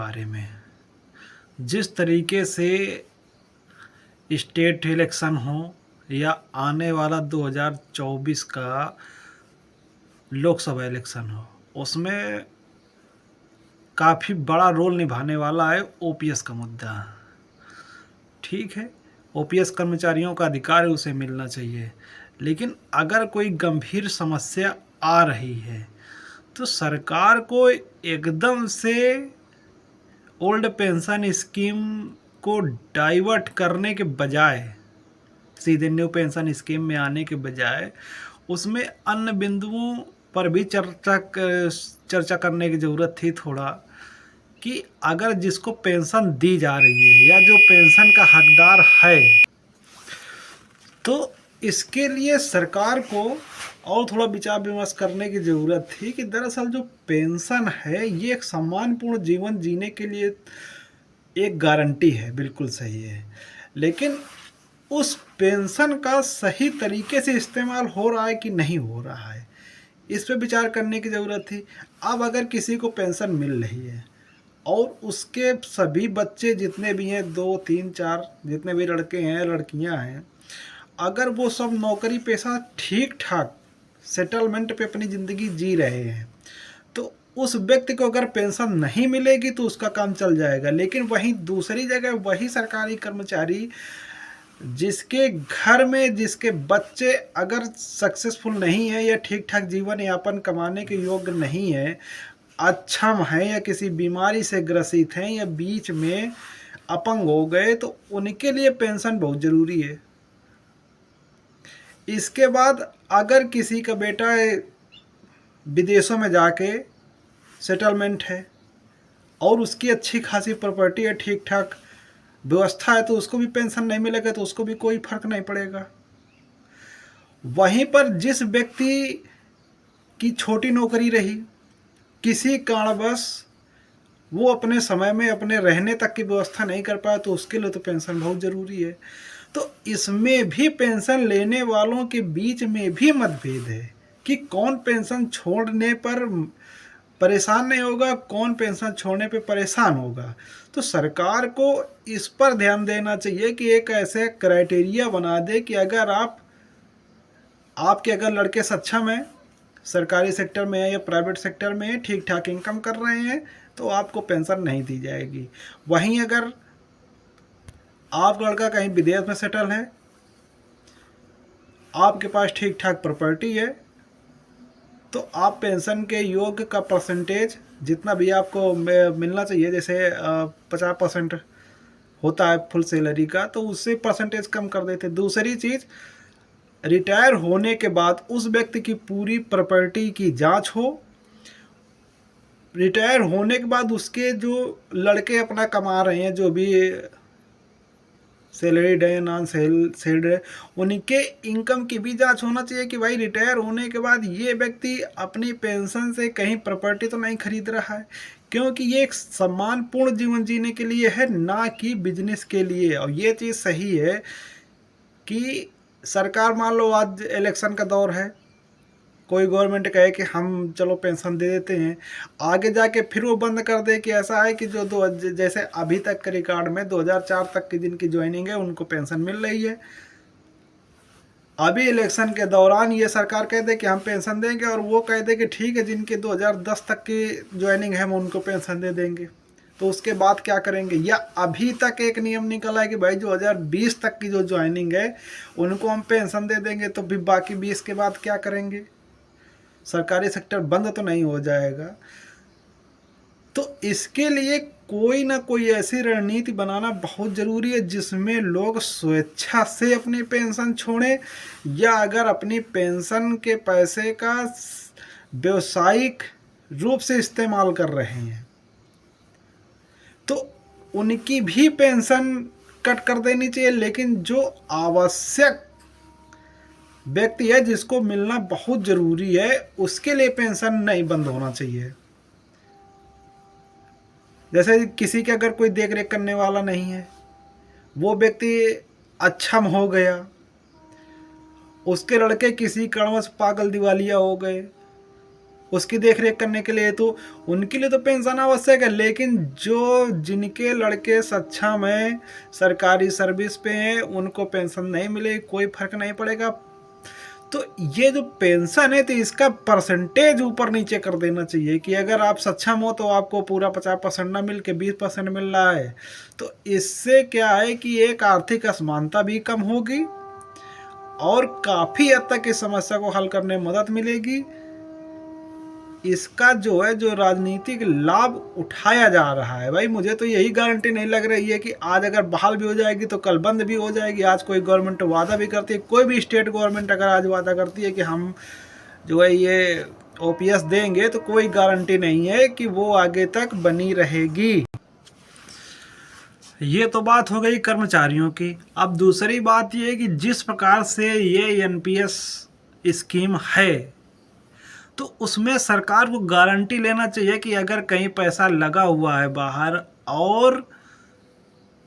बारे में जिस तरीके से स्टेट इलेक्शन हो या आने वाला 2024 का लोकसभा इलेक्शन हो, उसमें काफ़ी बड़ा रोल निभाने वाला है ओपीएस का मुद्दा। ठीक है, ओपीएस कर्मचारियों का अधिकार है, उसे मिलना चाहिए। लेकिन अगर कोई गंभीर समस्या आ रही है तो सरकार को एकदम से ओल्ड पेंशन स्कीम को डाइवर्ट करने के बजाय, सीधे न्यू पेंशन स्कीम में आने के बजाय, उसमें अन्य बिंदुओं पर भी चर्चा करने की ज़रूरत थी थोड़ा, कि अगर जिसको पेंशन दी जा रही है या जो पेंशन का हकदार है, तो इसके लिए सरकार को और थोड़ा विचार विमर्श करने की ज़रूरत थी कि दरअसल जो पेंशन है ये एक सम्मानपूर्ण जीवन जीने के लिए एक गारंटी है, बिल्कुल सही है। लेकिन उस पेंशन का सही तरीके से इस्तेमाल हो रहा है कि नहीं हो रहा है, इस पे विचार करने की ज़रूरत थी। अब अगर किसी को पेंशन मिल रही है और उसके सभी बच्चे जितने भी हैं, 2 3 4 जितने भी लड़के हैं लड़कियां हैं, अगर वो सब नौकरी पेशा ठीक ठाक सेटलमेंट पे अपनी ज़िंदगी जी रहे हैं, तो उस व्यक्ति को अगर पेंशन नहीं मिलेगी तो उसका काम चल जाएगा। लेकिन वहीं दूसरी जगह वही सरकारी कर्मचारी जिसके घर में जिसके बच्चे अगर सक्सेसफुल नहीं है या ठीक ठाक जीवन यापन कमाने के योग्य नहीं है, अक्षम हैं या किसी बीमारी से ग्रसित हैं या बीच में अपंग हो गए, तो उनके लिए पेंशन बहुत ज़रूरी है। इसके बाद अगर किसी का बेटा विदेशों में जाके सेटलमेंट है और उसकी अच्छी खासी प्रॉपर्टी है, ठीक ठाक व्यवस्था है, तो उसको भी पेंशन नहीं मिलेगा, तो उसको भी कोई फर्क नहीं पड़ेगा। वहीं पर जिस व्यक्ति की छोटी नौकरी रही, किसी कारणवश वो अपने समय में अपने रहने तक की व्यवस्था नहीं कर पाया, तो उसके लिए तो पेंशन बहुत ज़रूरी है। तो इसमें भी पेंशन लेने वालों के बीच में भी मतभेद है कि कौन पेंशन छोड़ने पर परेशान नहीं होगा, कौन पेंशन छोड़ने पे परेशान होगा। तो सरकार को इस पर ध्यान देना चाहिए कि एक ऐसे क्राइटेरिया बना दे कि अगर आपके अगर लड़के सक्षम हैं, सरकारी सेक्टर में है या प्राइवेट सेक्टर में है, ठीक ठाक इनकम कर रहे हैं, तो आपको पेंशन नहीं दी जाएगी। वहीं अगर आप लड़का कहीं विदेश में सेटल है, आपके पास ठीक ठाक प्रॉपर्टी है, तो आप पेंशन के योग्य का परसेंटेज जितना भी आपको मिलना चाहिए, जैसे 50% होता है फुल सैलरी का, तो उससे परसेंटेज कम कर देते। दूसरी चीज़, रिटायर होने के बाद उस व्यक्ति की पूरी प्रॉपर्टी की जांच हो। रिटायर होने के बाद उसके जो लड़के अपना कमा रहे हैं, जो भी सैलरीड है नॉन सैलरीड है, उनके इनकम की भी जांच होना चाहिए कि भाई रिटायर होने के बाद ये व्यक्ति अपनी पेंशन से कहीं प्रॉपर्टी तो नहीं खरीद रहा है, क्योंकि ये एक सम्मानपूर्ण जीवन जीने के लिए है, ना कि बिजनेस के लिए। और ये चीज़ सही है कि सरकार, मान लो आज इलेक्शन का दौर है, कोई गवर्नमेंट कहे कि हम चलो पेंशन दे देते हैं, आगे जाके फिर वो बंद कर दे कि ऐसा है कि जो जैसे अभी तक के रिकॉर्ड में 2004 तक की जिनकी ज्वाइनिंग है उनको पेंशन मिल रही है, अभी इलेक्शन के दौरान ये सरकार कह दे कि हम पेंशन देंगे, और वो कह दे कि ठीक है जिनकी 2010 तक की ज्वाइनिंग है हम उनको पेंशन दे देंगे। तो उसके बाद क्या करेंगे? या अभी तक एक नियम निकला है कि भाई 2020 तक की जो ज्वाइनिंग है उनको हम पेंशन दे देंगे, तो भी बाकी 20 के बाद क्या करेंगे? सरकारी सेक्टर बंद तो नहीं हो जाएगा। तो इसके लिए कोई ना कोई ऐसी रणनीति बनाना बहुत ज़रूरी है जिसमें लोग स्वेच्छा से अपनी पेंशन छोड़ें, या अगर अपनी पेंशन के पैसे का व्यावसायिक रूप से इस्तेमाल कर रहे हैं तो उनकी भी पेंशन कट कर देनी चाहिए। लेकिन जो आवश्यक व्यक्ति है जिसको मिलना बहुत ज़रूरी है, उसके लिए पेंशन नहीं बंद होना चाहिए। जैसे किसी के अगर कोई देख रेख करने वाला नहीं है, वो व्यक्ति अक्षम हो गया, उसके लड़के किसी कारणवश पागल दिवालिया हो गए, उसकी देख रेख करने के लिए, तो उनके लिए तो पेंशन आवश्यक है। लेकिन जो जिनके लड़के सक्षम हैं, सरकारी सर्विस पे हैं, उनको पेंशन नहीं मिलेगी, कोई फर्क नहीं पड़ेगा। तो ये जो पेंशन है, तो इसका परसेंटेज ऊपर नीचे कर देना चाहिए कि अगर आप सक्षम हो तो आपको पूरा 50% ना मिल के 20% मिल रहा है। तो इससे क्या है कि एक आर्थिक असमानता भी कम होगी और काफ़ी हद तक इस समस्या को हल करने में मदद मिलेगी। इसका जो है, जो राजनीतिक लाभ उठाया जा रहा है, भाई मुझे तो यही गारंटी नहीं लग रही है कि आज अगर बहाल भी हो जाएगी तो कल बंद भी हो जाएगी। आज कोई गवर्नमेंट वादा भी करती है, कोई भी स्टेट गवर्नमेंट अगर आज वादा करती है कि हम जो है ये ओपीएस देंगे, तो कोई गारंटी नहीं है कि वो आगे तक बनी रहेगी। ये तो बात हो गई कर्मचारियों की। अब दूसरी बात ये है कि जिस प्रकार से ये एनपीएस स्कीम है, तो उसमें सरकार को गारंटी लेना चाहिए कि अगर कहीं पैसा लगा हुआ है बाहर और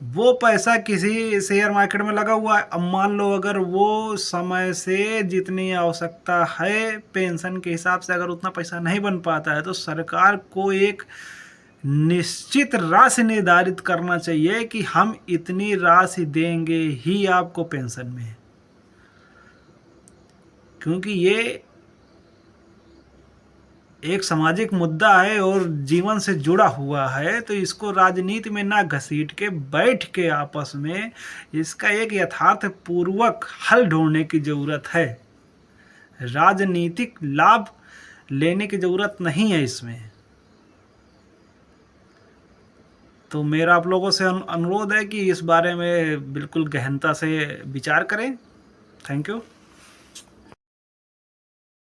वो पैसा किसी शेयर मार्केट में लगा हुआ है, अब मान लो अगर वो समय से जितनी आवश्यकता है पेंशन के हिसाब से अगर उतना पैसा नहीं बन पाता है, तो सरकार को एक निश्चित राशि निर्धारित करना चाहिए कि हम इतनी राशि देंगे ही आपको पेंशन में। क्योंकि ये एक सामाजिक मुद्दा है और जीवन से जुड़ा हुआ है, तो इसको राजनीति में ना घसीट के बैठ के आपस में इसका एक यथार्थ पूर्वक हल ढूंढने की ज़रूरत है। राजनीतिक लाभ लेने की ज़रूरत नहीं है इसमें। तो मेरा आप लोगों से अनुरोध है कि इस बारे में बिल्कुल गहनता से विचार करें। Thank you.